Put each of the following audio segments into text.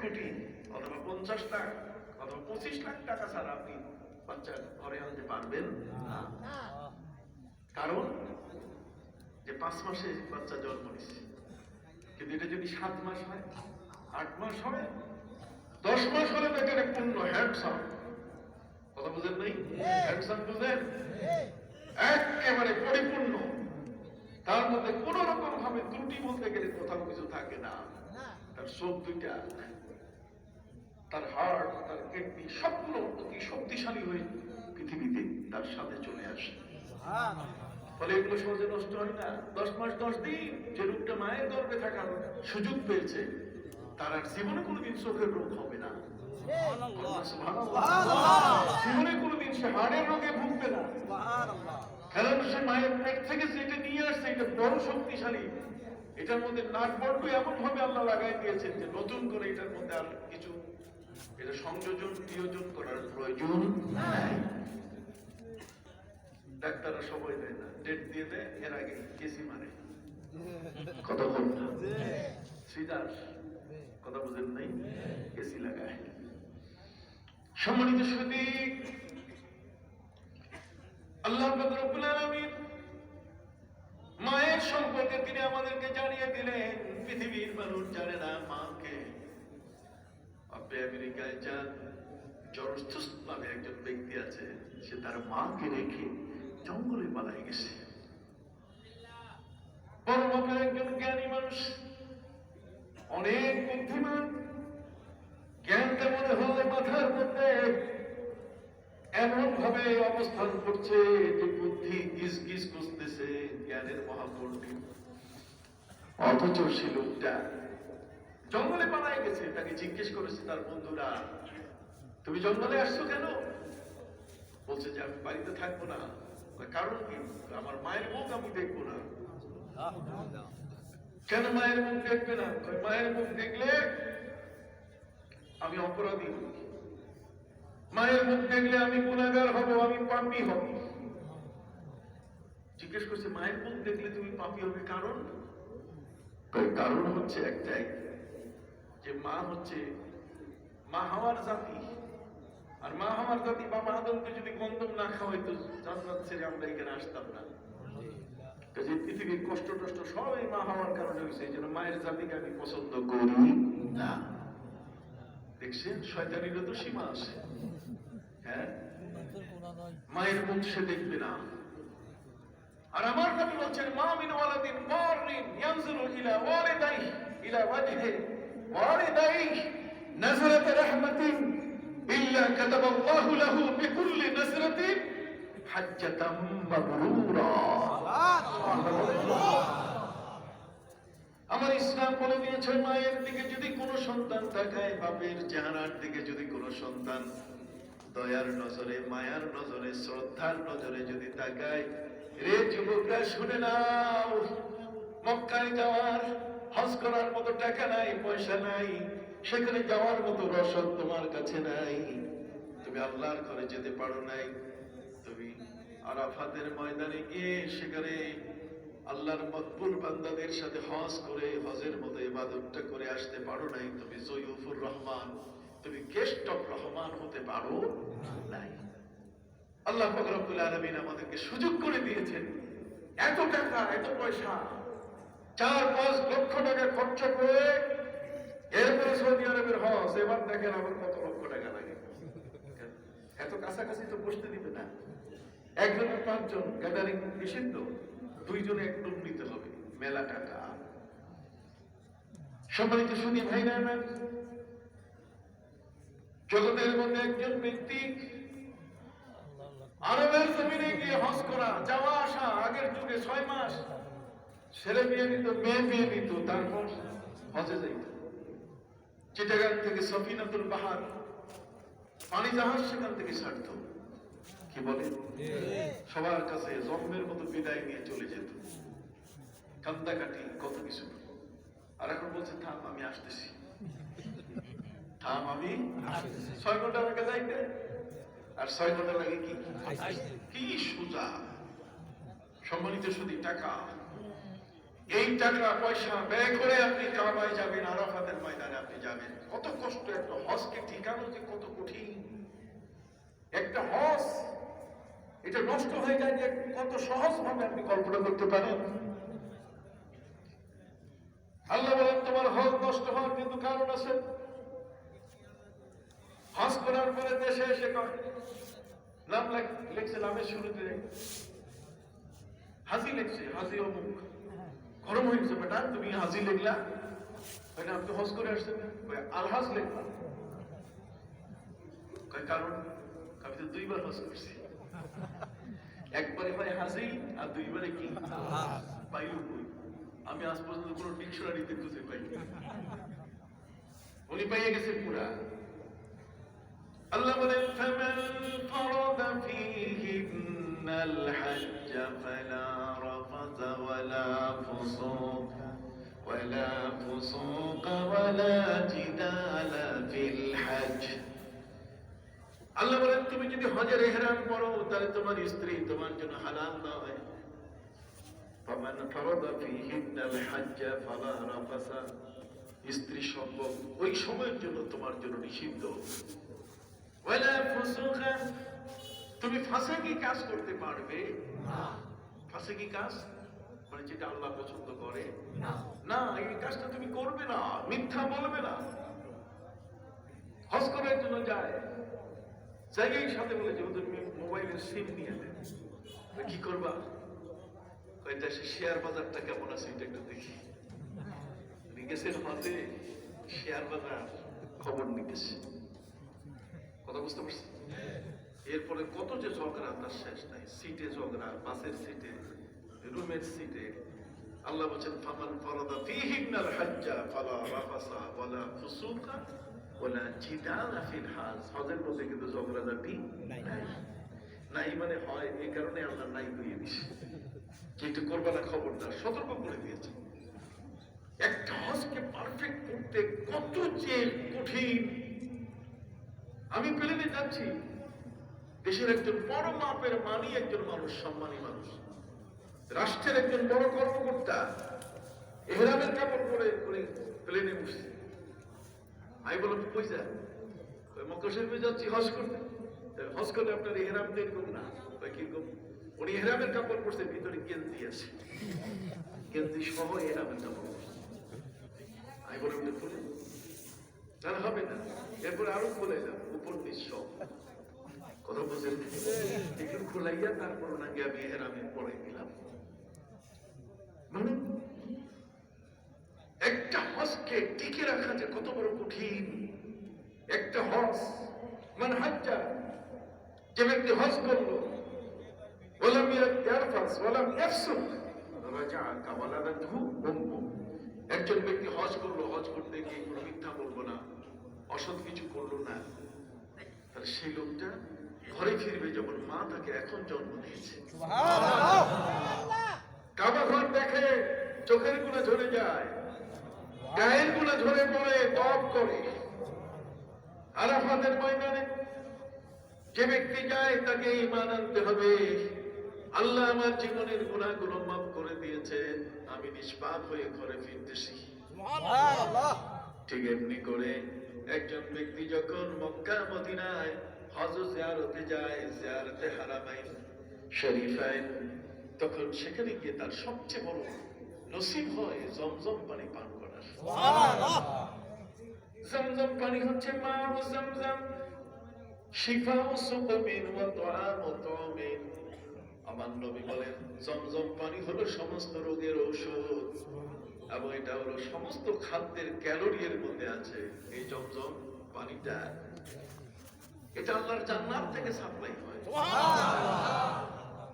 কোটি অথবা 50 লাখ অথবা 25 লাখ টাকা ছাড়া আপনি বাচ্চা ঘরে আনতে পারবেন না। কারণ যে 5 মাসে বাচ্চা জন্ম নিচ্ছে, কিন্তু এটা যদি 7 মাস হয়, 8 মাস হয়, 10 মাস হলে দেখেন পূর্ণ হ্যান্ডসাম। কথা বুঝেন নাই? হ্যান্ডসাম বুঝেন? একেবারে পরিপূর্ণ, তার মধ্যে কোন রকম ভাবে ত্রুটি বলতে গেলে কোথাও কিছু থাকে না। তার চোখ দুইটা, তার হার্ট, তার কিডনি সবগুলো অতি শক্তিশালী হয়ে পৃথিবীতে তার সাথে চলে আসে। ফলে এগুলো সহজে নষ্ট হয় না। 10 মাস 10 দিন যে রোগটা মায়ের গর্ভে থাকার সুযোগ পেয়েছে, তার আর জীবনে কোনোদিন চোখের রোগ হবে না, জীবনে কোনোদিন সে হাড়ের রোগে ভুগবে না। কারণ সে মায়ের পেট থেকে যেটা নিয়ে আসছে এটা বড় শক্তিশালী। এটার মধ্যে নাট বল্টু এমন ভাবে আল্লাহ লাগাই দিয়েছেন যে নতুন করে এটার মধ্যে আর কিছু এটা সংযোজন বিয়োজন করার প্রয়োজন নাই। ডাক্তাররা সবাই দেয় না, ডেট দিয়ে দেয়, এর আগে কেসি মানে কথা বল না, সিজার কথা বুঝেন নাই, কেসি লাগায়। সম্মানিত সুধী, আল্লাহ পাক রব্বুল আলামিন মায়ের সম্পর্কে তিনি আমাদেরকে জানিয়ে দিলেন। পৃথিবীর মানুষ জানে না মাকে। আপনি আমেরিকায় যান, জরস্তুস নামে একজন ব্যক্তি আছে, সে তার মাকে রেখে জঙ্গলে পালায় গেছে। বড় মাপের একজন জ্ঞানী মানুষ, অনেক বুদ্ধিমান, জ্ঞানটা মনে হলে মাথার মধ্যে এমন ভাবে অবস্থান করছে যে বুদ্ধি গিজ গিজ করতেছে, জ্ঞানের মহাপণ্ডিত, অথচ সে লোকটা জঙ্গলে পালায় গেছে। তাকে জিজ্ঞেস করেছে তার বন্ধুরা, তুমি জঙ্গলে আসছো কেন? বলছে যে আমি বাড়িতে থাকবো না। কারণ কি? আমার মায়ের মুখ আমি দেখবো না। কেন মায়ের মুখ দেখবে না? মায়ের মুখ দেখলে আমি অপরাধী হব, মায়ের মুখ দেখলে আমি গুনাহগার হব, আমি পাপী হব। জিজ্ঞেস করছে মায়ের মুখ দেখলে তুমি পাপী হবে, কারণ? কারণ হচ্ছে একটাই, যে মা হচ্ছে মা হওয়ার জাতি, আর মা হওয়ার জাতি বাবা আদমকে যদি গন্ধম না খাওয়াইতো জান্নাত ছেড়ে আমরা এখানে আসতাম না। যে পৃথিবীর কষ্ট টষ্ট সবই মা হওয়ার কারণে হয়েছে। এই জন্য মায়ের জাতিকে আমি পছন্দ করি না। দেখছেন শয়তানিরও তো সীমা আছে। হ্যাঁ, মায়ের মুখ সে দেখবে না। আর আমার নবী বলছেন মা মিন ওয়ালাদিন বারিন ইয়ানজুরু ইলা ওয়ালিদাইহি ইলা ওয়াজহি ওয়ালিদাইহি নাজরাত রাহমাতিন ইল্লা কাতাবাল্লাহু লাহু বিকুল্লি নাজরাতিন হাজ্জাতাম মাবরুরা। আমার ইসলাম বলে দিয়েছে মায়ের দিকে যদি কোনো সন্তান তাকায়, বাপের চেহারার দিকে যদি কোনো সন্তান দয়ার নজরে, মায়ার নজরে, শ্রদ্ধার নজরে যদি তাকায়, রে যুবকরা শুনে নাও, মক্কায় যাওয়ার হজ করার মতো টাকা নাই, পয়সা নাই, সেখানে যাওয়ার মতো রসদ তোমার কাছে নাই, তুমি আল্লাহর ঘরে যেতে পারো নাই, তুমি আরাফাতের ময়দানে গিয়ে সেখানে আল্লাহর মকবুল বান্দাদের সাথে হজ করে হজের মতো ইবাদতটা করে আসতে পারো নাই, তুমি জয়ুফুর রহমান, তুমি গেস্ট অফ রহমান হতে পারো নাই। আল্লাহ পাক রব্বুল আলামিন আমাদেরকে সুযোগ করে দিয়েছেন। এত টাকা, এত পয়সা, 4-5 লক্ষ টাকা খরচ করে এরপরে সৌদি আরবের হজ। এবার দেখেন আবার কত লক্ষ টাকা লাগে। এত কাছাকাছি তো বসতে দিবে না। একজনের 5 জন গ্যাদারিং নিষিদ্ধ, 2 জনে এক রুম নিতে হবে, মেলা টাকা। সম্মানিত সুধী ভাইরা আমার, জগতের মধ্যে একজন ব্যক্তি আরবের জমিনে গিয়ে হজ করা, যাওয়া আসা, আগের যুগে 6 মাস ছেলে বিয়ে নিত, মেয়ে বিয়ে নিত, তারপর হজে যাইত। চিটাগাং থেকে সফিনাতুল বাহার পানি জাহাজ সেখান থেকে ছাড়ত, কি বলে, সবার কাছে জন্মের মতো বিদায় নিয়ে চলে যেত, কান্দাকাটি কত কিছু। আর এখন বলছে থাম আমি আসতেছি, থাম আমি 6 ঘন্টা লাগে যাইতে, আর 6 ঘন্টা লাগে কি সোজা। সম্মানিত শুধু টাকা, এই টাকা পয়সা ব্যয় করে আপনি কাবায় যাবেন, আরাফাতের ময়দানে আপনি যাবেন। কত কষ্ট একটা হজকে ঠিকানো যে কত কঠিন। একটা হজ এটা নষ্ট হয়ে যায় যে কত সহজ ভাবে আপনি কল্পনা করতে পারেন। আল্লাহ বলেন তোমার হজ নষ্ট হওয়ার কিন্তু কারণ আছে। হজ করার পরে দেশে এসে নাম লিখছে, নামের শুরুতে হাজি লিখছে, হাজি অমুক। গরম হয়ে গেছে, বেটা তুমি হাজি লিখলা, আপনি হজ করে আসছেন, আলহাজ লিখলাম। কারণ আমি তো 2 বার হজ করছি, একবারে হয় হাজি আর 2 বারে কি পাইল কই। আমি আজ পর্যন্ত কোনো ডিকশনারিতে খুঁজে পাইনি, উনি পাইয়ে গেছে পুরা। আল্লাহ বলেন ফামান ফারাদা ফীহিন্নাল হজ্জ ফালা রাফাসা ওয়ালা ফুসুকা ওয়ালা জিদালা ফিল হজ্জ। আল্লাহ বলেন তুমি যদি হজের ইহরাম পরো তাহলে তোমার স্ত্রী তোমার জন্য হালাল নয়। ফামান ফারাদা ফীহিন্নাল হজ্জ ফালা রাফাসা, স্ত্রী সম্ভব ওই সময়ের জন্য তোমার জন্য নিষিদ্ধ। ওয়ালা ফুসুকা, তুমি ফাসিকি কাজ করতে পারবে না। ফাসিকি কাজ মানে যেটা আল্লাহ পছন্দ করে না, এই কাজটা তুমি করবে না, মিথ্যা বলবে না। হজ করার জন্য যায়, জায়গায় সাথে বলে যে তুমি মোবাইলের সিম নিয়ে নেন, কি করবা? এটা শেয়ার বাজারটা কেমন আছে এটা একটু দেখি। গেছেন হজে, শেয়ার বাজার খবর নিতেছে, কথা বুঝতে পারছি? এরপরে কত যে ঝগড়া তার শেষ নাই। সিটে ঝগড়া, বাসের সিটে, রুমের সিটে। আল্লাহ বলেন ফামান ফারাদা ফীহিন্নাল হজ্জা ফালা রাফাসা ওয়ালা ফুসুকা ওয়ালা জিদালা ফিল হজ। হজের মধ্যে কিন্তু ঝগড়াঝাটি নাই। নাই মানে হয়, এই কারণে আল্লাহ নাই করিয়ে দিয়েছে, কিন্তু করবা না, খবরদার, সতর্ক করে দিয়েছে। একটা হজকে পারফেক্ট করতে কত যে কঠিন। আমি প্লেনে যাচ্ছি, দেশের একজন বড় মাপের মানি একজন মানুষ, সম্মানী মানুষ, রাষ্ট্রের একজন বড় কর্মকর্তা, ইহরামের কাপড় পরে প্লেনে বসছে। আমি বললাম কই যা? মক্কা শরীফে যাচ্ছি হজ করতে। হজ করলে আপনার ইহরাম দেখুন না, কিরকম? উনি ইহরামের কাপড় পরছে, ভিতরে গেঞ্জি আছে, গেঞ্জি সহ ইহরামের কাপড় পরছে। আমি বললাম খুলে তাহলে হবে না, এরপরে আরো খুলে যান, উপর নিচ সব। কথা বুঝেন? একটু খোলাইয়া তারপর নাকি আমি ইহরামে পরে গেলাম। মানে একটা হজকে টিকে রাখা যে কত বড় কঠিন। একটা হজ মান হাজ্জা, যে ব্যক্তি হজ করলো, ওয়ালাম ইয়ারফাস ওয়ালাম ইয়াফসুক রাজা কাওয়ালাদাতহু উম্মু। একজন ব্যক্তি হজ করলো, হজ করতে গিয়ে কোনো মিথ্যা বলবো না, অসৎ কিছু করলো না, তাহলে সেই লোকটা ঘরে ফিরবে যখন মা তাকে এখন জন্ম দিয়েছে। কাবা ঘর দেখে চোখের গুলো ঝরে যায়, গায়ের গুলো ঝরে পড়ে, তওয়াফ করে। আরাফাতের ময়দানে যে ব্যক্তি যায় তাকে ঈমান আনতে হবে, আল্লাহ আমার জীবনের গুনাহগুলো মাফ করে দিয়েছে, আমি নিষ্পাপ হয়ে ঘরে ফিরতেছি। ঠিক এমনি করে একজন ব্যক্তি যখন মক্কা মদিনায় হজ জিয়ারতে যায়, জিয়ারতে হারামাইন শরীফাইন, তখন সেখানে গিয়ে তার সবচেয়ে বড় নসিব হয় জমজম পানি পান করার। জমজম পানি হচ্ছে মাউ জমজম, শিফাউ সুকমিন ওয়া তুআমু তুমিন। আমার নবী বলেন জমজম পানি হলো সমস্ত রোগের ঔষধ, এবং এটা হলো সমস্ত খাদ্যের ক্যালোরি এর মধ্যে আছে। এই জমজম পানিটা, এটা আল্লাহর জান্নাত থেকে সাপ্লাই হয়।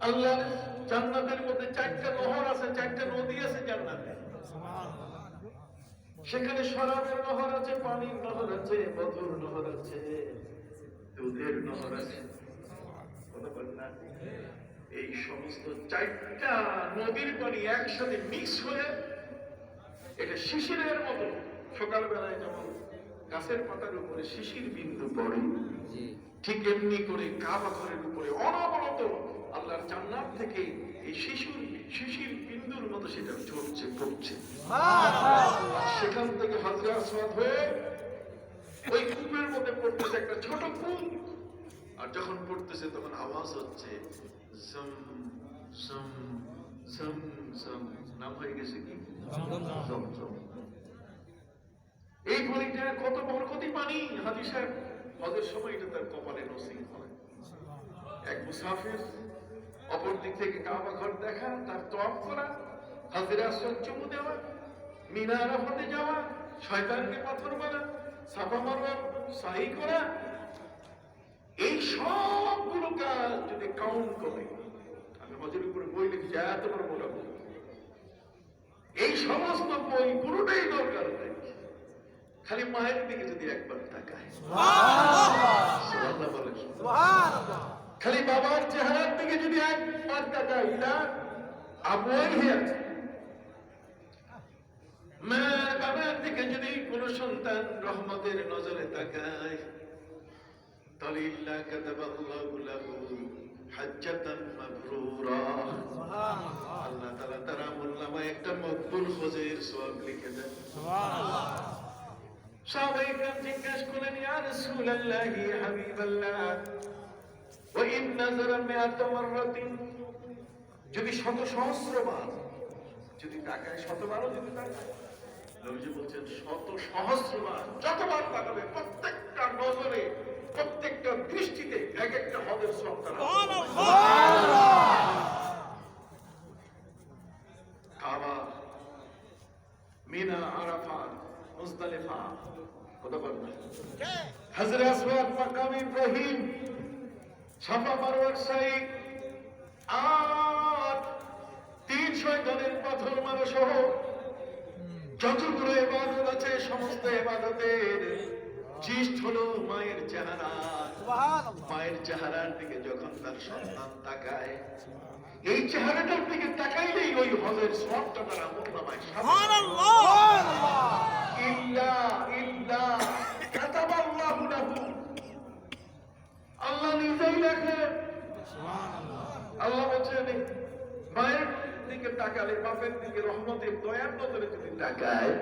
আল্লাহর জান্নাতের মধ্যে 4টা নহর আছে, 4টা নদী আছে জান্নাতে। সেখানে শরাবের নহর আছে, পানির নহর আছে, মধুর নহর আছে, দুধের নহর আছে। এই সমস্ত 4টা নদীর পানি একসাথে মিক্স হয়ে এটা শিশিরের মতো, সকালবেলায় যেমন গাছের পাতার উপরে শিশির বিন্দু পড়ে, ঠিক এমনি করে কাবা ঘরের উপরে অনবরত আল্লাহর জান্নাত থেকে এই শিশুর শিশির বিন্দুর মতো সেটা ঝরছে পড়ছে। সেখান থেকে হযরত আসওয়াদ হয়ে ওই কূপের মধ্যে পড়তেছে, একটা ছোট কূপ। আর যখন পড়তেছে তখন আওয়াজ হচ্ছে জম জম জম জম, নাম হয়ে গেছে কি জমজম। এই পানিটা কত বরকতি পানি। হাজী সাহেব হজের সময় এটা তার কপালে নসিব হয়। এক মুসাফির অপর দিক থেকে কাবা ঘর দেখা, তার তওয়াফ করা, হাজরে আসওয়াদ চুমু দেওয়া, মিনা আরাফাতে যাওয়া, শয়তানকে পাথর মারা, সাফা মারওয়া সাই করা, এই সবগুলো কাজ যদি কাউন্ট করে, আমি হজের উপরে বই লিখেছি, এত বড় মোটা বই, এই সমস্ত বই পুরোটাই দরকার নেই। খালি মায়ের দিকে যদি একবার তাকায়, সুবহানাল্লাহ বলেন, সুবহানাল্লাহ। খালি বাবার চেহারার দিকে যদি একবার তাকায়, এটা আবহাওয়াই আছে। মা বাবার দিকে যদি কোন সন্তান রহমতের নজরে তাকায়, তাহলে ইল্লা কাতাবাল্লাহু লাহু হাজ্জাতান মাবরুরা, সুবহানাল্লাহ, আল্লাহ তাআলা তার আমলনামায় একটা মকবুল হজের সওয়াব লিখে দেন। সুবহানাল্লাহ। সাহাবায়ে কেরাম জিজ্ঞাসা করলেন, ইয়া রাসূলুল্লাহ, ইয়া হাবিবাল্লাহ, ওয়া ইন নাযারা মিআতা মাররাতিন, যদি শত সহস্রবার যদি তাকায়, শতবারও যদি তাকায়, নবীজি বলছেন শত সহস্রবার যতবার তাকাবে, প্রত্যেকটা নজরে, প্রত্যেকটা দৃষ্টিতে এক একটা হজের সওয়াব তার। কাবা, মিনা, আরাফাত, মুজদালিফা, কত বার না, হযরত আসওয়াদ, মাকাম ইব্রাহিম, সাফা মারওয়ার সাই, আর 3 শয়তানের পাথর মারা সহ যতগুলো ইবাদত আছে, সমস্ত ইবাদতের জিষ্ট হলো মায়ের চেহারা। সুবহানাল্লাহ। মায়ের চেহারার দিকে যখন তার সন্তান তাকায়, এই চেহারাটার দিকে তাকাইলেই ওই হজের সওয়াবটা তার আমলনামায়। সুবহানাল্লাহ। ইল্লা ইল্লা কাতাবাল্লাহু লাহু, আল্লাহ নিজেই লেখেন। সুবহানাল্লাহ। আল্লাহ বলেন, মায়ের দিকে তাকালে, বাপের দিকে রহমতের দয়ার নজরে যদি তাকায়,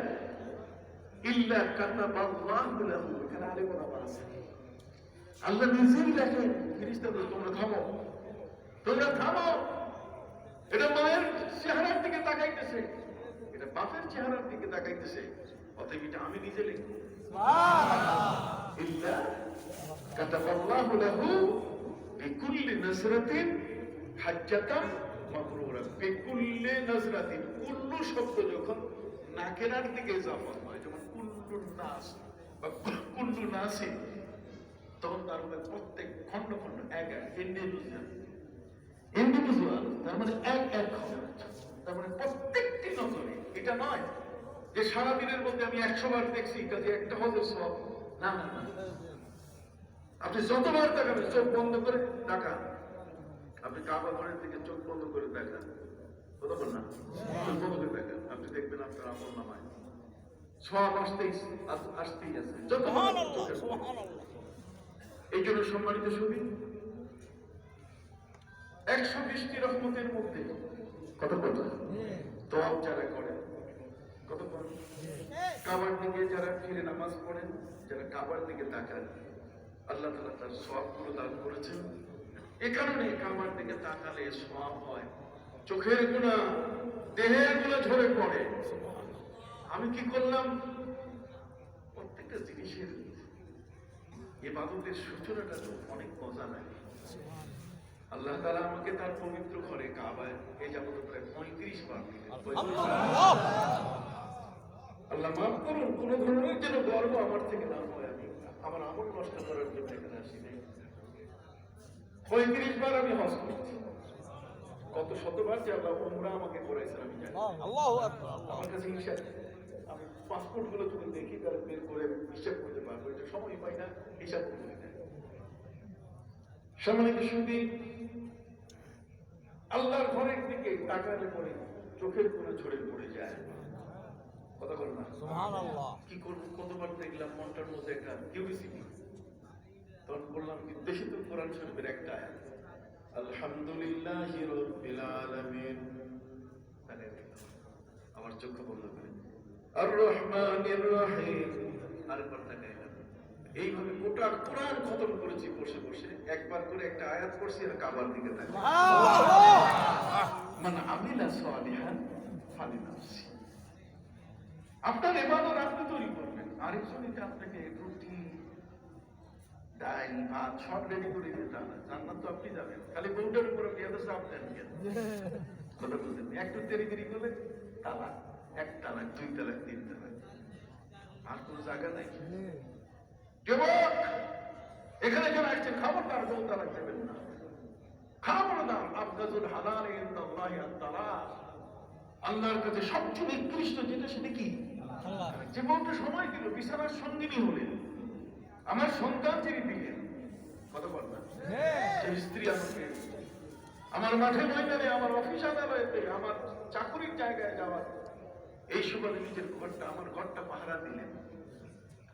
ইল্লা কাতাবাল্লাহু লাহু, এখানে আরেক কথা আছে, আল্লাহ নিজেই লেখেন। ফেরেশতাদের, তোমরা থামো, তোমরা থামো, এটা মায়ের চেহারার দিকে তাকাইতেছে, এটা বাপের চেহারার দিকে তাকাইতেছে, অতএব এটা আমি নিজে লিখব। সুবহানাল্লাহ। ইল্লা কাতাবাল্লাহু লাহু বিকুল্লি নাজরাতিন হাজ্জাতান মাবরুরা। বিকুল্লি নাজরাতিন, কুল্লু শব্দ যখন নাকেরার দিকে ইজাফা হয়, যেমন কুল্লুন নাস বা কুল্লু নাসি, তখন তার মধ্যে প্রত্যেক খন্ড খন্ড এক এক ইন্ডিভিজুয়াল, তার মানে এক এক খন্ড, তার মানে প্রত্যেকটি নজরে। এটা নয় যে সারাদিনের মধ্যে আমি 100 বার দেখছি, কাজে একটা হজের সওয়াব, না না না। আপনি যতবার তাকাবেন, চোখ বন্ধ করে তাকান, আপনি কাবা ঘরের দিকে চোখ বন্ধ করে তাকান, কতক্ষণ না, চোখ বন্ধ করে তাকান, আপনি দেখবেন আপনার আমলনামায় সওয়াব আসতেই আছে, যতবার চোখের। এই জন্য সম্মানিত সুধী, 120টি রহমতের মধ্যে কত তওয়াব যারা করেন, কতক্ষণ, কাবার দিকে যারা ফিরে নামাজ পড়েন, যারা কাবার দিকে তাকান, আল্লাহ তাআলা তার সওয়াবগুলো দান করেছেন। এ কারণে কাবার দিকে তাকালে সওয়াব হয়, চোখের গুনাহ, দেহের গুনাহ ঝরে পড়ে। আমি কি করলাম, প্রত্যেকটা জিনিসের ইবাদতের সূচনাটা তো অনেক মজা লাগে। আল্লাহ তাআলা আমাকে তার পবিত্র ঘরে কাবায় এই যাবত প্রায় 35 বার দিলেন। আল্লাহ মাফ করুন, কোন ধরনের যেন গর্ব আমার থেকে না হয়, আমি আমার আমল নষ্ট করার জন্য এখানে আসি নাই। 35 বার আমি হজ করেছি, কত শতবার যে আল্লাহ উমরা আমাকে করাইছেন আমি জানি। আল্লাহু আকবার। আমার কাছে হিসাব, আমি পাসপোর্ট গুলো যখন দেখি তাহলে বের করে হিসাব করতে পারবো, এটা সময় পাই না, হিসাব করে নেয়। সম্মানিত সুধী, আল্লাহর ঘরের দিকে তাকালে পরে চোখের কোণে ঝরে পড়ে যায়। কথা বল না, সুবহানাল্লাহ। কি করব, কতবার দেখলাম মনটার মধ্যে একটা কিউরিসিটি, তখন বললাম বিদ্বেষিত কোরআন শরীফের একটা আয়াত, আলহামদুলিল্লাহি রাব্বিল আলামিন আমার চক্ষু বন্ধ করে আর রহমানির রহিম আরেকবার তাকাইলাম। এইভাবে গোটা কোরআন খতম করেছি বসে বসে, একবার করে একটা আয়াত পড়ছি আর কাবার দিকে তাকাই। মানে আমিলা সালিহান ফালিনাফসি। আপনার ইবাদত আপনি তৈরি করবেন, আরেকজন এটা আপনাকে রুটি ডাল ভাত সব রেডি করে দিতে হবে। জান্নাত তো আপনি যাবেন, খালি বউটার উপরে বিয়াদ চাপ দেন কেন? কথা বলতেন একটু দেরি দেরি করলে তালাক, এক তালাক, দুই তালাক, তিন তালাক, আর কোনো জায়গা নাই। যুবক এখানে যারা আসছেন খবরদার বউ তালাক দেবেন না, খবরদার। আবগাজুল হালাল ইনদাল্লাহি আত-তালাক। আল্লাহর কাছে সবচেয়ে নিকৃষ্ট যেটা সেটা কি? যে বউটা সময় দিল, বিছানার সঙ্গিনী হলেন, আমার সন্তান যিনি দিলেন, কথা বল না, সেই স্ত্রী আমাকে আমার মাঠে ময়দানে, আমার অফিস আদালতে, আমার চাকরির জায়গায় যাওয়ার এই সুবাদে নিজের ঘরটা, আমার ঘরটা পাহারা দিলেন।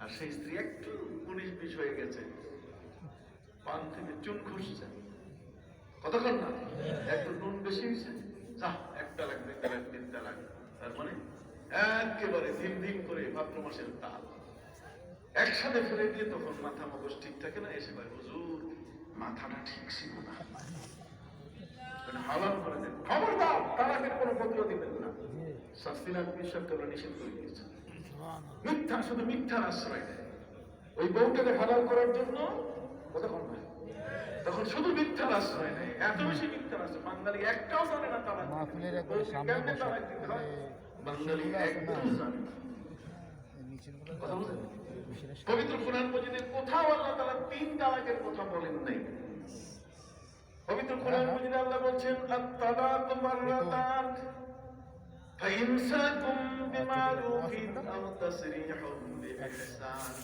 আর সেই স্ত্রী একটু 19-20 হয়ে গেছে, পান থেকে চুন খুঁজছে, কতক্ষণ না, একটু নুন বেশি হয়েছে, যা একটা লাখ, দুইটা লাখ, তিনটা লাখ, তার মানে একেবারে ধিম ধিম করে ভাদ্র মাসের তাল একসাথে ফেলে দিয়ে, তখন মাথা মগজ ঠিক থাকে না, এসে ভাই হুজুর মাথাটা ঠিক ছিল না, হালাল করে দেন, খবর দাও, তালাকের কোনো পত্র দিবেন না। শাস্তি না নিষেধ করে দিয়েছে। মিথ্যা, শুধু মিথ্যার আশ্রয় দেয় ওই বউটাকে হালাল করার জন্য। কতক্ষণ হয় তখন শুধু মিথ্যার আশ্রয় নেয়, এত বেশি মিথ্যার আশ্রয়। বাঙালি একটাও জানে না তালাক কেমনে তালাক দিতে হয়, বাঙালি একটাও জানে না। পবিত্র কোরআন মাজিদে কোথাও আল্লাহ তাআলা 3 তালাকের কথা বলেন নাই। পবিত্র কোরআন মাজিদে আল্লাহ বলছেন আত-তালাকু মাররাতান ফাইমসাকুম বিমারুফিন আও তাসরিহুম বিইহসান।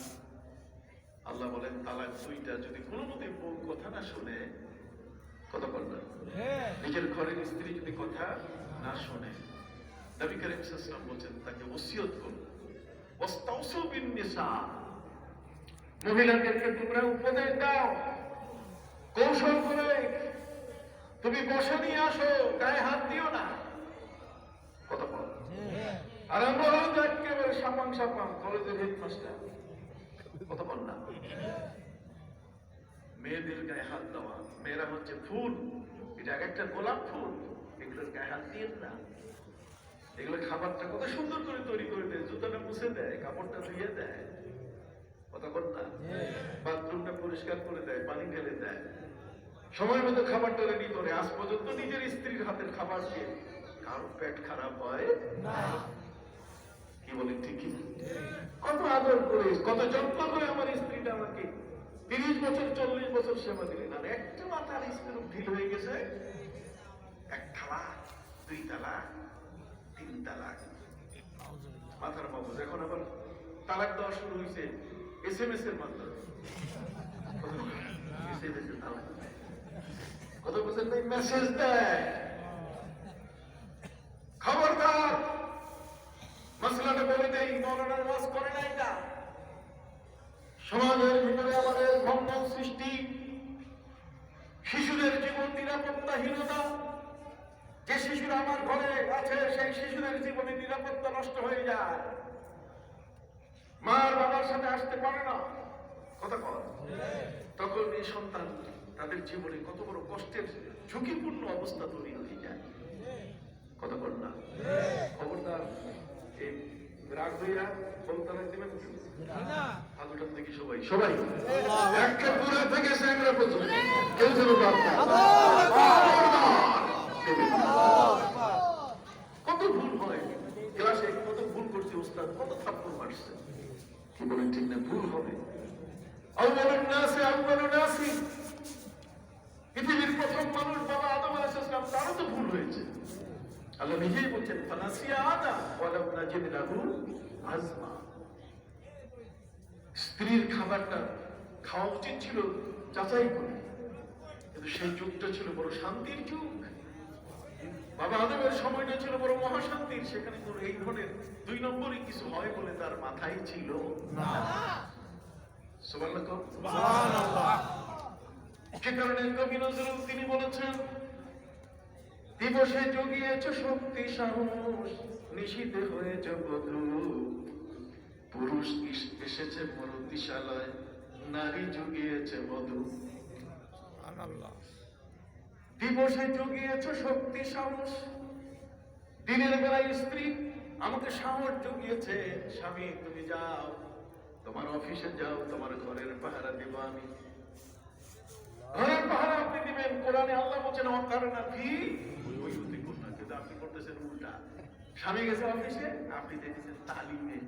আল্লাহ বলেন তালাক দুইটা, যদি কোনো মতে বউ কথা না শুনে, কথা বলবেন, নিজের ঘরের স্ত্রী যদি কথা না শুনে, নবী করিম সাল্লাল্লাহু আলাইহি ওয়াসাল্লাম বলেন তাকে ওসিয়ত করুন, ওয়াস্তাউসু বিন নিসা, মহিলাদেরকে তোমরা উপদেশ দাও, কৌশল করে তুমি বসে নিয়ে আসো, গায়ে হাত দিও না, কথা বল। আর আমরা হয়তো একেবারে সাপাং সাপাং কলেজের হেডমাস্টার, কথা বল না। মেয়েদের গায়ে হাত দেওয়া, মেয়েরা হচ্ছে ফুল, এটা একটা গোলাপ ফুল, এগুলোর গায়ে হাত দিয়ে না। এগুলো খাবারটা কত সুন্দর করে তৈরি করে দেয়, জুতাটা মুছে দেয়, কাপড়টা ধুয়ে দেয়, কথা বল না, বাথরুমটা পরিষ্কার করে দেয়, পানি ঢেলে দেয়, সময় মতো খাবারটা রেডি করে। আজ পর্যন্ত নিজের স্ত্রীর হাতের খাবার দিয়ে কারো পেট খারাপ হয় না। কি বলেন ঠিক কি? কত আদর করে, কত যত্ন করে আমার স্ত্রীটা আমাকে 30 বছর 40 বছর সেবা দিলেন। আর একটা মাথার স্ত্রী ঢিল হয়ে গেছে, 1 তালাক, 2 তালাক, 3 তালাক, মাথার মগজ। এখন আবার তালাক দেওয়া শুরু হয়েছে SMS এর মাধ্যমে। SMS এর তালাক, কত বছর নেই মেসেজ দেয়। খবরদার, মাসলাটা বলে দেই, মৌলানার ওয়াজ করে না। এটা সমাজের ভিতরে আমাদের ভঙ্গন সৃষ্টি, শিশুদের জীবন নিরাপত্তাহীনতা। যে শিশুরা আমার ঘরে আছে, সেই শিশুদের জীবনে নিরাপত্তা নষ্ট হয়ে যায়, মার বাবার সাথে আসতে পারে না, কথা কর। তখন এই সন্তান তাদের জীবনে কত বড় কষ্টের ঝুঁকিপূর্ণ অবস্থা তৈরি হয়ে যায়, কথা বল না। খবরদার, এই রাগ হইয়া বলতারা দিবেন হাতুটার থেকে সবাই সবাই একটা পুরা থেকে স্যাংরা পর্যন্ত কেউ যেন কত ভুল হয় ক্লাসে, কত ভুল করছে উস্তাদ, কত থাপ্পড় মারছে, কি বলেন ঠিক না? ভুল হবে। পৃথিবীর প্রথম মানুষ বাবা আদম আলাইহিস সালাম, তারও তো ভুল হয়েছে। আল্লাহ নিজেই বলছেন ফানাসিয়া আদম ওয়ালাম নাজিদ লাহু আজমা। স্ত্রীর খাবারটা খাওয়া উচিত ছিল যাচাই করে, কিন্তু সেই যুগটা ছিল বড় শান্তির যুগ। বাবা আদমের সময়টা ছিল বড় মহাশান্তির, সেখানে কোনো এই ধরনের 2 নম্বরই কিছু হয় বলে তার মাথায় ছিল না। সুবহানাল্লাহ, সুবহানাল্লাহ। সে কারণে কবি নজরুল তিনি বলেছেন, দিবসে জগিয়েছ শক্তি সাহস, নিশীতে হয়েছে বধূ, পুরুষ এসেছে মরতিশালয়, নারী জুগিয়েছে মধু। দিবসে জুগিয়েছে শক্তি সাহস, দিনের বেলায় স্ত্রী আমাকে সাহস জুগিয়েছে। স্বামী তুমি যাও, তোমার অফিসে যাও, তোমার ঘরের পাহারা দিব আমি। ঘরের পাহারা আপনি দিবেন। কোরআনে আল্লাহ বলেছেন অকারণা ফি বুয়ুতি কুন্না, কিন্তু আপনি করতেছেন উল্টা। স্বামী গেছে অফিসে, আপনি যেতেছেন তালিমে।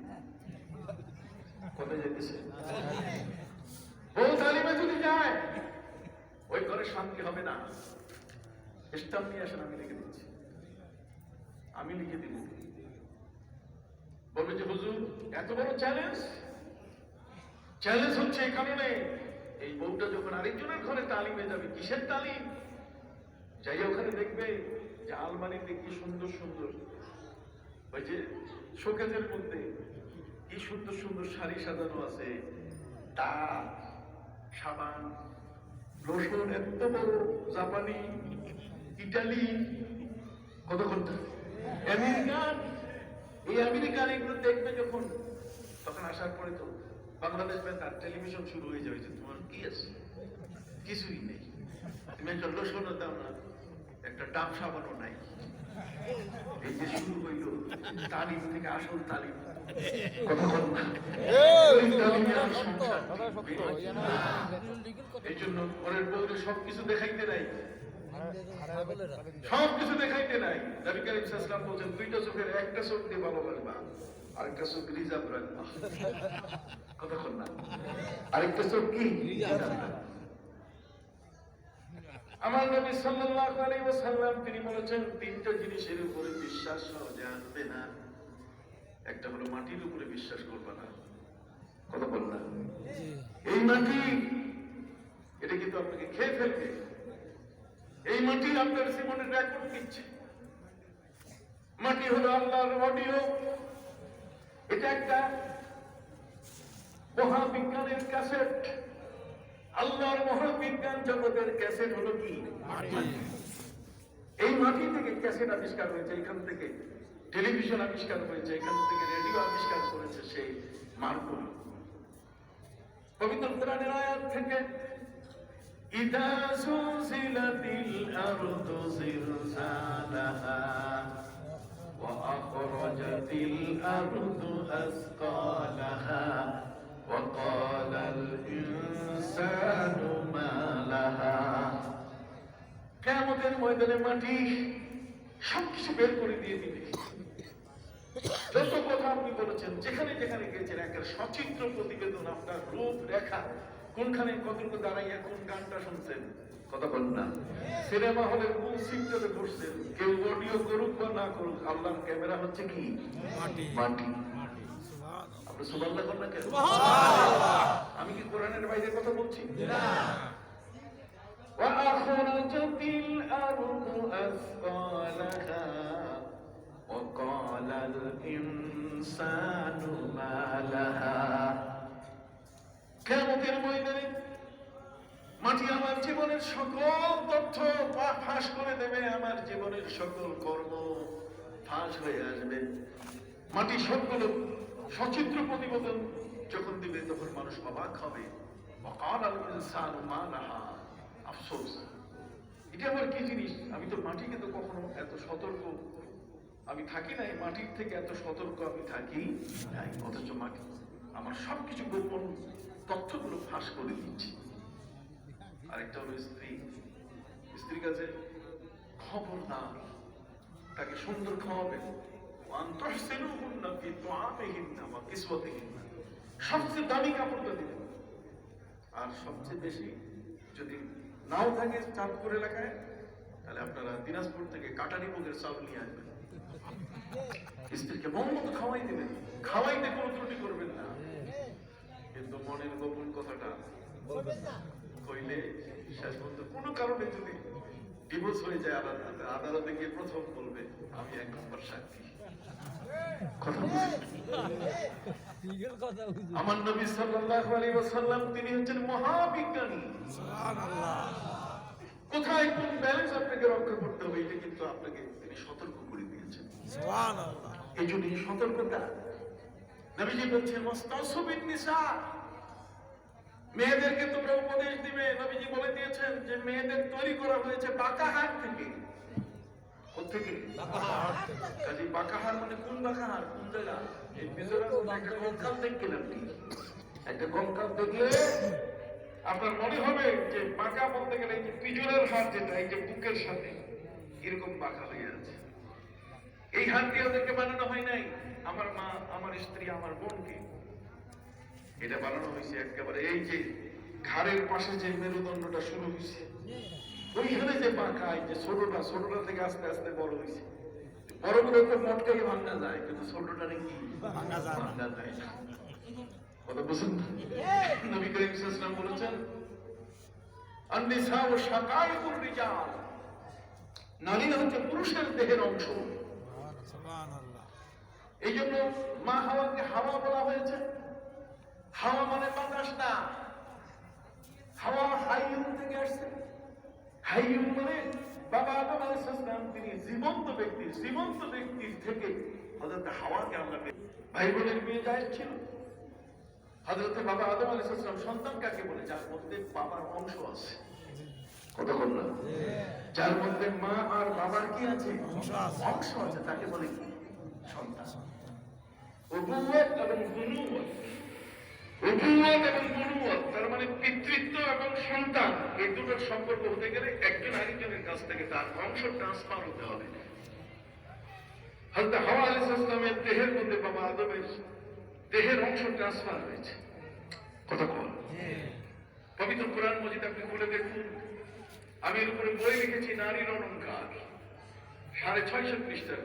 কোথায় যেতেছেন? বউ তালিমে যদি যায়, ওই ঘরে শান্তি হবে না। স্টাম্প নিয়ে আসেন, আমি লিখে দিচ্ছি, আমি লিখে দিব। বলবে যে হুজুর এত বড় চ্যালেঞ্জ। চ্যালেঞ্জ হচ্ছে এই কারণে, এই বউটা যখন আরেকজনের ঘরে তালিমে যাবে, কিসের তালিম? যাই ওখানে দেখবে যে আলমারিতে কি সুন্দর সুন্দর, ওই যে শোকেজের মধ্যে কি সুন্দর সুন্দর শাড়ি সাজানো আছে, তার সাবান, রসুন, এত বড় জাপানি, ইটালি, কত ঘন্টা আমেরিকান। এই আমেরিকান এগুলো দেখবে যখন, তখন আসার পরে তো বাংলাদেশ ব্যাংক আর টেলিভিশন শুরু হয়ে যাবে যে তোমার কি আছে? কিছুই নেই। তুমি একটা রসুনও দাও না, একটা ডাব সাবানও নাই। এই যে শুরু হইল তালিম থেকে আসল তালিম। এই জন্য পরের বউরে সবকিছু দেখাইতে নাই, সবকিছু দেখাইতে নাই। নবী করিম সাল্লাল্লাহু আলাইহি ওয়াসাল্লাম বলেন দুইটা চোখের একটা চোখ দিয়ে ভালোবাসবা, আরেকটা চোখ রিজার্ভ রাখবা। কতক্ষণ না? আরেকটা চোখ কি আমার নবী সাল্লাল্লাহু আলাইহি ওয়াসাল্লাম তিনি বলেছেন তিনটা জিনিসের উপরে বিশ্বাস সহজে আনবে না। একটা হলো মাটির উপরে বিশ্বাস করবে না। কতক্ষণ না? এই মাটি, এটা কিন্তু আপনাকে খেয়ে ফেলবে। এই মাটি আপনার জীবনের রেকর্ড দিচ্ছে। মাটি হলো আল্লাহর অডিও। এটা একটা মহাবিজ্ঞানের ক্যাসেট। আল্লাহর মহাবিজ্ঞান জগতের ক্যাসেট হলো কি? মাটি। এই মাটি থেকে ক্যাসেট আবিষ্কার হয়েছে, এখান থেকে টেলিভিশন আবিষ্কার হয়েছে, এখান থেকে রেডিও আবিষ্কার করেছে সেই মার্বল। পবিত্র কোরআনের আয়াত থেকে ইদা সুলজিলাতিল আরদু জিলজালাহা ওয়া আখরাজাতিল আরদু আসকালাহা ওয়া ক্বালাল ইনসানু মা লাহা। কিয়ামতের ময়দানে মাটি সবকিছু বের করে দিয়ে দিবে। যত কথা আপনি বলেছেন, যেখানে যেখানে গিয়েছেন, একটা সচিত্র প্রতিবেদন, আপনার রূপ রেখা, কোনখানে কতটুকু দাঁড়াইয়া কোন গানটা শুনছেন, কথা বল না। সিনেমা হলের কোন সিটটাতে বসছেন, কেউ অডিও করুক বা না করুক, আল্লাহর ক্যামেরা হচ্ছে কি? মাটি। মাটি। আপনি সুবহানাল্লাহ বলেন না কেন? আমি কি কোরআনের বাইরে কথা বলছি? না। ওয়া আখরাজাতিল আরদু আসকালাহা ওয়া ক্বালাল ইনসানু মা লাহা। কিয়ামতের ময়দানে মাটি আমার জীবনের সকল তথ্য ফাঁস করে দেবে, আমার জীবনের সকল কর্ম ফাঁস হয়ে আসবে। মাটি সবগুলো সচিত্র প্রতিবেদন যখন দিবে, তখন মানুষ অবাক হবে। ওয়া ক্বালাল ইনসানু মা লাহা। আফসোস, এটা আবার কি জিনিস? আমি তো মাটিকে তো কখনো এত সতর্ক আমি থাকি নাই, মাটির থেকে এত সতর্ক আমি থাকি নাই, অথচ মাটি আমার সবকিছু গোপন তথ্যগুলো ফাঁস করে দিচ্ছি। আরেকটা হলো স্ত্রী। স্ত্রীর কাছে খবর না, তাকে সুন্দর খাওয়াবেন, সবচেয়ে দামি কাপড়টা দিবেন। আর সবচেয়ে বেশি যদি নাও থাকে চাঁদপুর এলাকায়, তাহলে আপনারা দিনাজপুর থেকে কাটারি মুগের চাউল নিয়ে আসবেন। স্ত্রীকে মন মতো খাওয়াই দেবেন, খাওয়াইতে কোনো ত্রুটি করবেন না, কিন্তু মনের গোপন কথাটা কইলে শেষ পর্যন্ত কোনো কারণে যদি ডিভোর্স হয়ে যায়, আদালতে গিয়ে প্রথম বলবে আমি এক নম্বর সাক্ষী। আমার নবী সাল্লাল্লাহু আলাইহি ওয়াসাল্লাম তিনি হচ্ছেন মহাবিজ্ঞানী। সুবহানাল্লাহ। কোথায় কোন ব্যালেন্স আপনাকে রক্ষা করতে হবে, এটা কিন্তু আপনাকে তিনি সতর্ক করে দিয়েছেন। সুবহানাল্লাহ। এই জন্য সতর্কতা। নবীজি বলছেন ওয়াস্তাউসু বিন নিসা, মেয়েদেরকে তোমরা উপদেশ দিবে। নবীজি বলে দিয়েছেন যে মেয়েদের তৈরি করা হয়েছে বাঁকাহার থেকে। কোত্থেকে? কাজে বাঁকাহার মানে কোন বাঁকাহার, কোন জায়গা? এই ভিতরে একটা কঙ্কাল দেখলেন কি? একটা কঙ্কাল দেখলে আপনার মনে হবে যে বাঁকা বলতে গেলে এই যে পিজনের হাত, যেটা এই যে বুকের সাথে এরকম বাঁকা হয়ে আছে। এই হাত দিয়ে ওদেরকে বানানো হয় নাই। আমার মা, আমার স্ত্রী, আমার বোনকে এটা বানানো হয়েছে একেবারে এই যে ঘাড়ের পাশে যে মেরুদণ্ডটা শুরু হয়েছে ওইখানে যে বাঁকা, এই যে ছোটটা, ছোটটা থেকে আস্তে আস্তে বড় হয়েছে। বড়গুলো তো মটকাই ভাঙা যায়, কিন্তু ছোটটা নাকি ভাঙা যায় না। কথা বুঝুন না? নবী করিম সাল্লাল্লাহু আলাইহি ওয়াসাল্লাম বলেছেন আন-নিসা ওয়া শাকাইকুর রিজাল, নারীরা হচ্ছে পুরুষের দেহের অংশ। সুবহানাল্লাহ। এই জন্য মা হাওয়াকে হাওয়া বলা হয়েছে। হাওয়া মানে বাতাস না, হাওয়া হাইয়ুন থেকে আসছে। হাইয়ুন মানে বাবা আদম আলাইহিস সালাম, তিনি জীবন্ত ব্যক্তি। জীবন্ত ব্যক্তির থেকে হযরত হাওয়াকে আল্লাহ ভাই বোনের বিয়ে জায়েজ ছিল। হযরত বাবা আদম আলাইহিস সালাম সন্তান কাকে বলে? যার মধ্যে বাবার অংশ আছে। কথা বল না? যার মধ্যে মা আর বাবার কি আছে? অংশ আছে, তাকে বলে কি? সন্তান। উবুওয়াত এবং বুনুওয়াত, উবুওয়াত এবং বুনুওয়াত তার মানে পিতৃত্ব এবং সন্তান, এই দুটোর সম্পর্ক হতে গেলে একজন আরেকজনের কাছ থেকে তার অংশ ট্রান্সফার হতে হবে। হযরত হাওয়া আলাইহিস সালামের দেহের মধ্যে বাবা আদমের দেহের অংশ ট্রান্সফার হয়েছে। কথা বল। পবিত্র কোরআন মজিদ আপনি খুলে দেখুন, আমি এর উপরে বই লিখেছি নারীর অলংকার, 650 পৃষ্ঠার।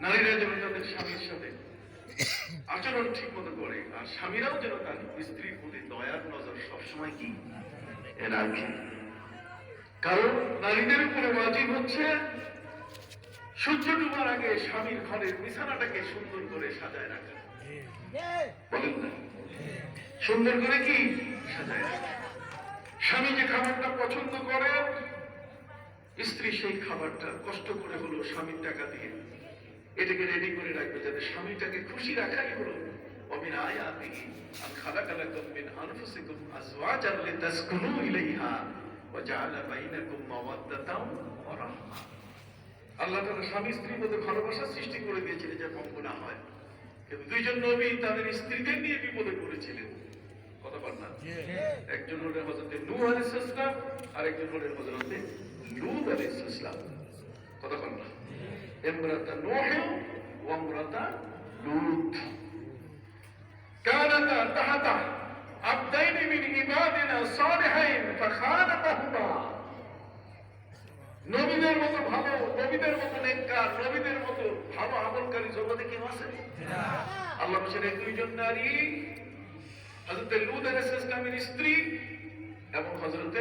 নারীরা যেন তাদের স্বামীর সাথে আচরণ ঠিক মতো করে, আর স্বামীরাও যেন তার স্ত্রীর প্রতি দয়ার নজর সবসময় কি রাখে। কারণ নারীদের উপরে ওয়াজিব হচ্ছে সূর্য ডুবার আগে স্বামীর ঘরের বিছানাটাকে সুন্দর করে সাজায় রাখা। বলেন না? সুন্দর করে কি সাজায় রাখা। স্বামী যে খাবারটা পছন্দ করে, স্ত্রী সেই খাবারটা কষ্ট করে হলো স্বামীর টাকা দিয়ে এটাকে রেডি করে রাখবে, যাতে স্বামীটাকে খুশি রাখাই হলো। ومن آياته أن خلق لكم من أنفسكم أزواجا لتسكنوا إليها وجعل بينكم مودة ورحمة। আল্লাহ তাআলা স্বামী স্ত্রীর মধ্যে ভালোবাসা সৃষ্টি করে দিয়েছিলেন যে ভঙ্গ না হয়। কিন্তু দুইজন নবী তাদের স্ত্রীদের নিয়ে বিপদে পড়েছিলেন। কথা বল না? একজন হলেন হযরত নূহ আলাইহিস সালাম, আর একজন হলেন হযরত লূত আলাইহিস সালাম। কথা বল না? ইমরাতা নূহ ওয়া ইমরাতা লূত কানাতা তাহতা আবদাইন মিন ইবাদিনা সালিহাইন ফাখানাতাহুমা। নবীদের মতো ভালো, নবীদের মতো নেককার, নবীদের মতো ভালো আমলকারী জগতে কেউ আছে? আল্লাহ বলেছেন এই দুইজন নারী হযরত লূত আলাইহিস সালামের স্ত্রী এবং হযরত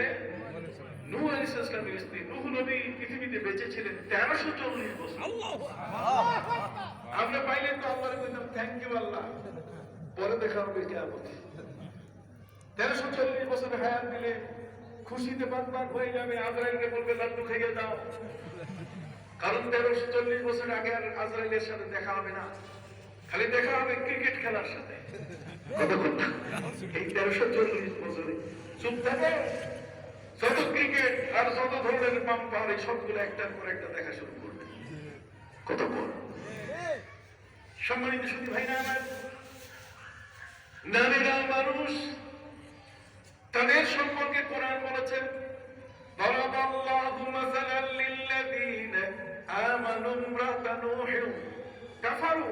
নূহ আলাইহিস সালামের স্ত্রী। নূহ নবী পৃথিবীতে বেঁচে ছিলেন 1340 বছর। আমরা পাইলে তো আল্লাহর কইতাম থ্যাংক ইউ আল্লাহ, পরে দেখা হবে কিয়ামতে। 1340 বছর হায়াত দিলে খুশিতে বাগবাগ হয়ে যাবে। আজরাইলকে বলবে লাড্ডু খাইয়ে দাও, কারণ 1340 বছর আগে আর আজরাইলের সাথে দেখা হবে না, খালি দেখা হবে ক্রিকেট খেলার সাথে। এই 1340 বছরে চুপ থাকে, যত ক্রিকেট আর যত ধরনের বাম্পার এই সবগুলো একটার পর একটা দেখা শুরু করবে। কত বড় সম্মানিত সুধী ভাইরা আমার, নারীরা মানুষ, তাদের সম্পর্কে কোরআন বলেছেন দারাবাল্লাহু মাসালান লিল্লাযীনা আমানু ইমরাতা নূহ কাফারু।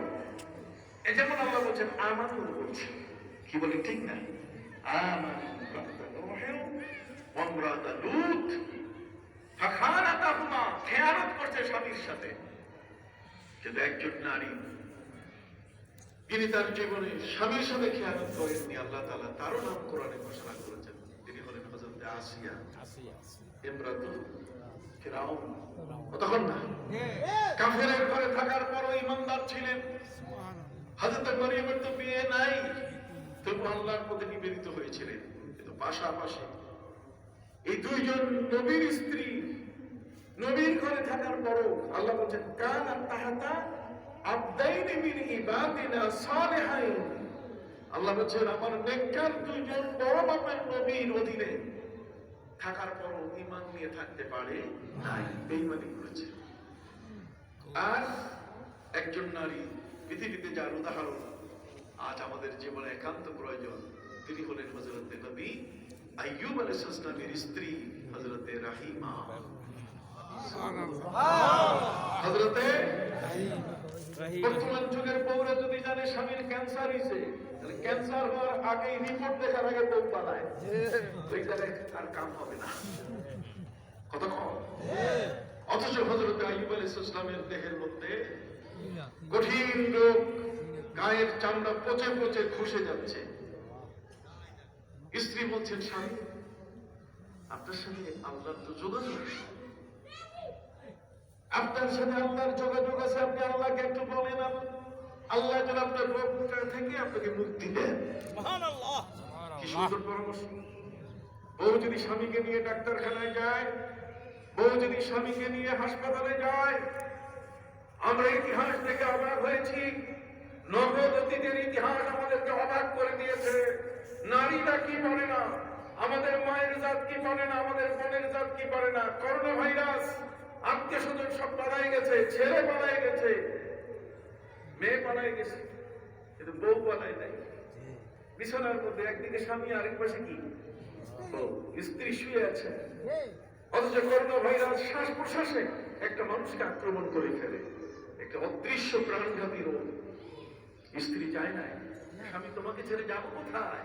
এই যেমন আল্লাহ বলেন আমানু, বলছেন কি বলে ঠিক না? আমানু ইমরাতা নূহ ওয়া ইমরাতা লূত ফাখানাতাহুমা, খেয়ানত করছে স্বামীর সাথে। কিন্তু একজন নারী তিনি তার জীবনে স্বামীর সাথে খেয়ানত করেননি। আল্লাহ তাআলা তারও নাম কোরআনে ঘোষণা করেছেন, তিনি হলেন হযরত আসিয়া ইমরাতুল ফিরাউন। তখন না কাফেরের ঘরে থাকার পরও ঈমানদার ছিলেন। হযরত মরিয়মের তো বিয়ে নাই, তবু আল্লাহর প্রতি নিবেদিত হয়েছিলেন। কিন্তু পাশাপাশি এই দুইজন নবীর স্ত্রী নবীর ঘরে থাকার পরও আল্লাহ বলছেন কানা তাহাতা আবদাইনি মিন ইবাদিনা সালিহাইন, আল্লাহ বলছেন আমার নেককার দুইজন বড় মাপের নবীর অধীনে থাকার পরও ঈমান নিয়ে থাকতে পারে নাই, বেঈমানি করেছে। আর একজন নারী পৃথিবীতে যার উদাহরণ আজ আমাদের জীবনে একান্ত প্রয়োজন, তিনি হলেন হযরতে নবী আইয়ুব আলাইহিস সালামের স্ত্রী হযরতে রাহিমা। হযরতে বর্তমান যুগের বউরা যদি জানে স্বামীর ক্যান্সার হয়েছে, তাহলে ক্যান্সার হওয়ার আগেই রিপোর্ট দেখার আগে বউ পালায়, ওই জায়গায় আর কাম হবে না। কতক্ষণ? অথচ হযরতে আইয়ুব আলাইহিস সালামের দেহের মধ্যে কঠিন রোগ, গায়ের চামড়া পচে পচে খসে যাচ্ছে। স্ত্রী বলছেন স্বামী আপনার সাথে আল্লাহর তো যোগাযোগ, আপনার সাথে আল্লাহর যোগাযোগ আছে, আপনি আল্লাহকে একটু বলেন, আল্লাহ যেন আপনার রোগটা থেকে আপনাকে মুক্তি দেন। সুবহানাল্লাহ, কি সুন্দর পরামর্শ। বউ যদি স্বামীকে নিয়ে ডাক্তারখানায় যায়, বউ যদি স্বামীকে নিয়ে হাসপাতালে যায়, আমরা ইতিহাস থেকে অবাক হয়েছি। নগদ অতীতের ইতিহাস আমাদেরকে অবাক করে দিয়েছে। নারীরা কি পারে না, আমাদের মায়ের জাত কি পারে না, আমাদের বোনের জাত কি পারে না। করোনা ভাইরাস, আত্মীয় স্বজন সব পালাই গেছে, ছেলে পালাই গেছে, মেয়ে পালাই গেছে, কিন্তু বউ পালাই নাই। বিছানার মধ্যে একদিকে স্বামী, আরেক পাশে কি বউ, স্ত্রী শুয়ে আছে। অথচ করোনা ভাইরাস শ্বাস প্রশ্বাসে একটা মানুষকে আক্রমণ করে ফেলে, একটা অদৃশ্য প্রাণঘাতী রোগ। স্ত্রী চায় নাই, স্বামী তোমাকে ছেড়ে যাবো কোথায়?